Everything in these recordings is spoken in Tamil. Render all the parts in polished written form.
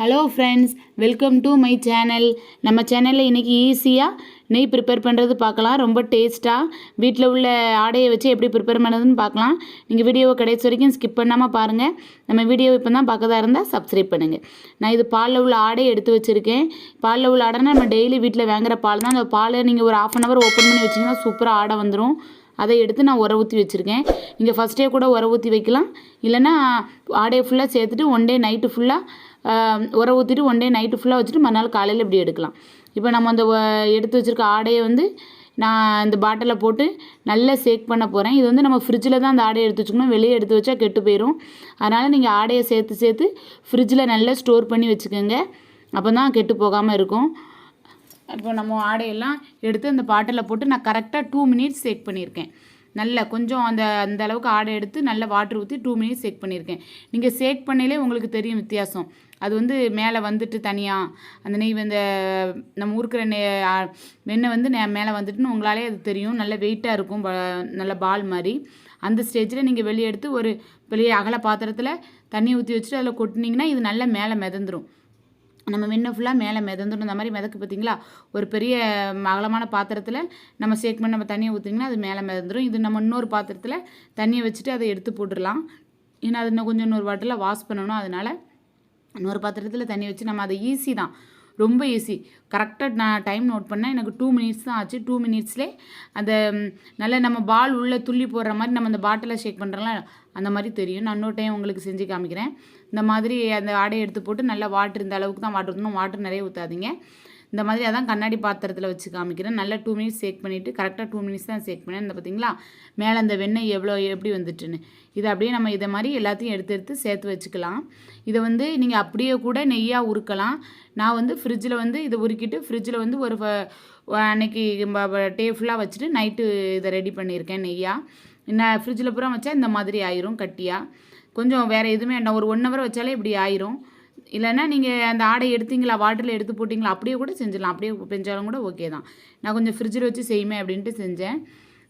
Hello friends, welcome to my channel. நம்ம சேனலில் இன்றைக்கி ஈஸியாக நெய் ப்ரிப்பேர் பண்ணுறது பார்க்கலாம். ரொம்ப டேஸ்ட்டாக வீட்டில் உள்ள ஆடையை வச்சு எப்படி ப்ரிப்பேர் பண்ணுறதுன்னு பார்க்கலாம். நீங்கள் வீடியோவை கடைசி வரைக்கும் ஸ்கிப் பண்ணாமல் பாருங்கள். நம்ம வீடியோ இப்போ தான் பார்க்கறதா இருந்தால் சப்ஸ்கிரைப் பண்ணுங்கள். நான் இது பாலில் உள்ள ஆடையை எடுத்து வச்சுருக்கேன். பாலில் உள்ள ஆடைனா நம்ம டெய்லி வீட்டில் வாங்குகிற பால் தான். அந்த பாலை நீங்கள் ஒரு 1/2 hour ஓப்பன் பண்ணி வச்சிங்கன்னா சூப்பராக ஆடை வந்துடும். அதை எடுத்து நான் உர ஊற்றி வச்சுருக்கேன். நீங்கள் ஃபஸ்ட்டே கூட உர ஊற்றி வைக்கலாம். இல்லைன்னா ஆடையை ஃபுல்லாக சேர்த்துட்டு ஒன் டே நைட்டு ஃபுல்லாக உர ஊற்றிட்டு ஒன் டே நைட்டு ஃபுல்லாக வச்சுட்டு மறுநாள் காலையில் இப்படி எடுக்கலாம். இப்போ நம்ம அந்த எடுத்து வச்சுருக்க ஆடையை நான் இந்த பாட்டிலில் போட்டு நல்லா சேக் பண்ண போகிறேன். இது நம்ம ஃப்ரிட்ஜில் தான் அந்த ஆடையை எடுத்து வச்சுக்கணும். வெளியே எடுத்து வச்சா கெட்டு போயிடும். அதனால் நீங்கள் ஆடையை சேர்த்து ஃப்ரிட்ஜில் நல்லா ஸ்டோர் பண்ணி வச்சுக்கோங்க. அப்போ தான் கெட்டு போகாமல் இருக்கும். இப்போ நம்ம ஆடையெல்லாம் எடுத்து அந்த பாட்டிலில் போட்டு நான் கரெக்டாக 2 minutes சேக் பண்ணியிருக்கேன். நல்லா கொஞ்சம் அந்த அளவுக்கு ஆடை எடுத்து நல்லா வாட்டர் ஊற்றி 2 minutes சேக் பண்ணியிருக்கேன். நீங்கள் சேக் பண்ணையிலே உங்களுக்கு தெரியும் வித்தியாசம். அது மேலே வந்துட்டு தனியாக அந்த நெய் நம்ம ஊறுக்கிற வெண்ணெய் மேலே வந்துட்டுன்னு உங்களாலே அது தெரியும். நல்ல வெயிட்டாக இருக்கும், நல்ல பால் மாதிரி. அந்த ஸ்டேஜில் நீங்கள் வெளியே எடுத்து ஒரு பெரிய அகல பாத்திரத்தில் தண்ணி ஊற்றி வச்சுட்டு அதில் கொட்டினீங்கன்னா இது நல்லா மேலே மிதந்துடும். நம்ம வெண்ணெய் ஃபுல்லாக மேலே மிதந்துடும். இந்த மாதிரி மிதக்கு பார்த்தீங்களா? ஒரு பெரிய அகலமான பாத்திரத்தில் நம்ம சேக் பண்ணி நம்ம தண்ணியை ஊற்றிங்கன்னா அது மேலே மிதந்துடும். இது நம்ம இன்னொரு பாத்திரத்தில் தண்ணியை வச்சுட்டு அதை எடுத்து போட்டுடலாம். ஏன்னா அது இன்னும் கொஞ்சம் இன்னொரு வாட்டில் வாஷ் பண்ணணும். அதனால் இன்னொரு பாத்திரத்தில் தண்ணி வச்சு நம்ம அதை ஈஸி தான், ரொம்ப ஈஸி. கரெக்டாக நான் டைம் நோட் பண்ணேன். எனக்கு 2 minutes தான் ஆச்சு. 2 minutesலேயே அந்த நல்ல நம்ம பால் உள்ளே துள்ளி போடுற மாதிரி நம்ம அந்த பாட்டிலை ஷேக் பண்ணுறோம்ல அந்த மாதிரி தெரியும். நான் இன்னொரு டைம் உங்களுக்கு செஞ்சு காமிக்கிறேன். இந்த மாதிரி அந்த ஆடையை எடுத்து போட்டு நல்லா வாட்டர் இந்த அளவுக்கு தான் வாட்டர் ஊற்றணும். வாட்டர் நிறைய ஊற்றாதீங்க. இந்த மாதிரி அதான் கண்ணாடி பாத்திரத்தில் வச்சு காமிக்கிறேன். நல்லா 2 minutes சேக் பண்ணிவிட்டு கரெக்டாக 2 minutes தான் சேக் பண்ணேன். இந்த பார்த்தீங்களா மேலே அந்த வெண்ணெய் எப்படி வந்துட்டுன்னு. இதை அப்படியே நம்ம இதை மாதிரி எல்லாத்தையும் எடுத்து சேர்த்து வச்சுக்கலாம். இதை நீங்கள் அப்படியே கூட நெய்யாக உருக்கலாம். நான் ஃப்ரிட்ஜில் இதை உருக்கிட்டு ஃப்ரிட்ஜில் ஒரு அன்னைக்கு டே ஃபுல்லாக வச்சுட்டு நைட்டு இதை ரெடி பண்ணியிருக்கேன் நெய்யாக. நான் ஃப்ரிட்ஜில் பூரா வச்சா இந்த மாதிரி ஆயிரும் கட்டியாக. கொஞ்சம் வேறு எதுவுமே வேண்டாம், ஒரு 1 hour வச்சாலே இப்படி ஆயிரும். இல்லைன்னா நீங்கள் அந்த ஆடை எடுத்தீங்களா வாட்டரில் எடுத்து போட்டிங்களா அப்படியே கூட செஞ்சிடலாம். அப்படியே செஞ்சாலும் கூட ஓகே தான். நான் கொஞ்சம் ஃப்ரிட்ஜில் வச்சு செய்யுமே அப்படின்ட்டு செஞ்சேன்.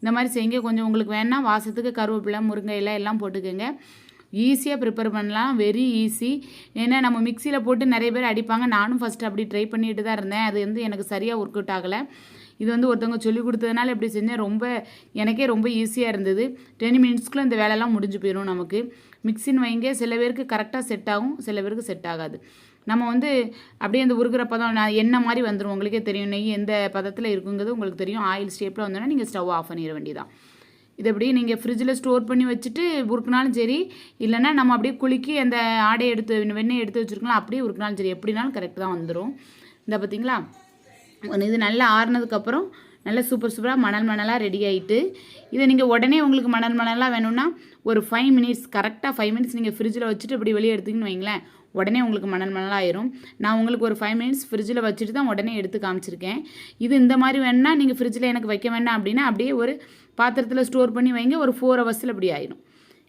இந்த மாதிரி செய்யுங்க. கொஞ்சம் உங்களுக்கு வேணால் வாசத்துக்கு கருவேப்பிலை முருங்கை இலை எல்லாம் போட்டுக்கோங்க. ஈஸியாக ப்ரிப்பேர் பண்ணலாம், வெரி ஈஸி. ஏன்னா நம்ம மிக்சியில் போட்டு நிறைய பேர் அடிப்பாங்க. நானும் ஃபஸ்ட்டு அப்படி ட்ரை பண்ணிட்டு தான் இருந்தேன். அது எனக்கு சரியாக ஒர்க் அவுட் ஆகலை. இது ஒருத்தவங்க சொல்லி கொடுத்ததுனால இப்படி செஞ்சேன். எனக்கே ரொம்ப ஈஸியாக இருந்தது. 10 minutesக்குள்ளே இந்த வேலைலாம் முடிஞ்சு போயிடும் நமக்கு. மிக்சின்னு வைங்க, சில பேருக்கு கரெக்டாக செட் ஆகும், சில பேருக்கு செட் ஆகாது. நம்ம அப்படியே அந்த உருகிற பதம் எண்ணெய் மாதிரி வந்துடும். உங்களுக்கே தெரியும் நெய் எந்த பதத்தில் இருக்குங்கிறது உங்களுக்கு தெரியும். ஆயில் ஸ்டேப்பில் வந்தோன்னா நீங்கள் ஸ்டவ் ஆஃப் பண்ணிட வேண்டியதான். இது அப்படியே நீங்கள் ஃப்ரிட்ஜில் ஸ்டோர் பண்ணி வச்சுட்டு உருக்குனாலும் சரி, இல்லைன்னா நம்ம அப்படியே குலுக்கி அந்த ஆடையை வெண்ணெய் எடுத்து வச்சுருக்கலாம், அப்படியே உருக்குனாலும் சரி, எப்படினாலும் கரெக்டாக தான் வந்துடும். இந்த பார்த்தீங்களா இது நல்லா ஆறுனதுக்கப்புறம் நல்லா சூப்பராக மணலாக ரெடி ஆகிட்டு, இதை நீங்கள் உடனே உங்களுக்கு மணலாக வேணும்னா ஒரு 5 minutes கரெக்டாக 5 minutes நீங்கள் ஃப்ரிட்ஜில் வச்சுட்டு இப்படி வெளியே எடுத்திங்கன்னு வைங்களேன், உடனே உங்களுக்கு மணலாக ஆயிரும். நான் உங்களுக்கு ஒரு 5 minutes ஃப்ரிட்ஜில் வச்சுட்டு தான் உடனே எடுத்து காமிச்சிருக்கேன். இது இந்த மாதிரி வேணுன்னா நீங்கள் ஃப்ரிட்ஜில் எனக்கு வைக்க வேண்டாம் அப்படின்னா அப்படியே ஒரு பாத்திரத்தில் ஸ்டோர் பண்ணி வைங்க, ஒரு 4 hours இப்படி ஆயிரும்.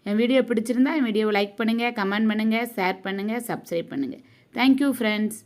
என் வீடியோ பிடிச்சிருந்தா என் வீடியோவை லைக் பண்ணுங்கள், கமெண்ட் பண்ணுங்கள், ஷேர் பண்ணுங்கள், சப்ஸ்கிரைப் பண்ணுங்கள். Thank you friends.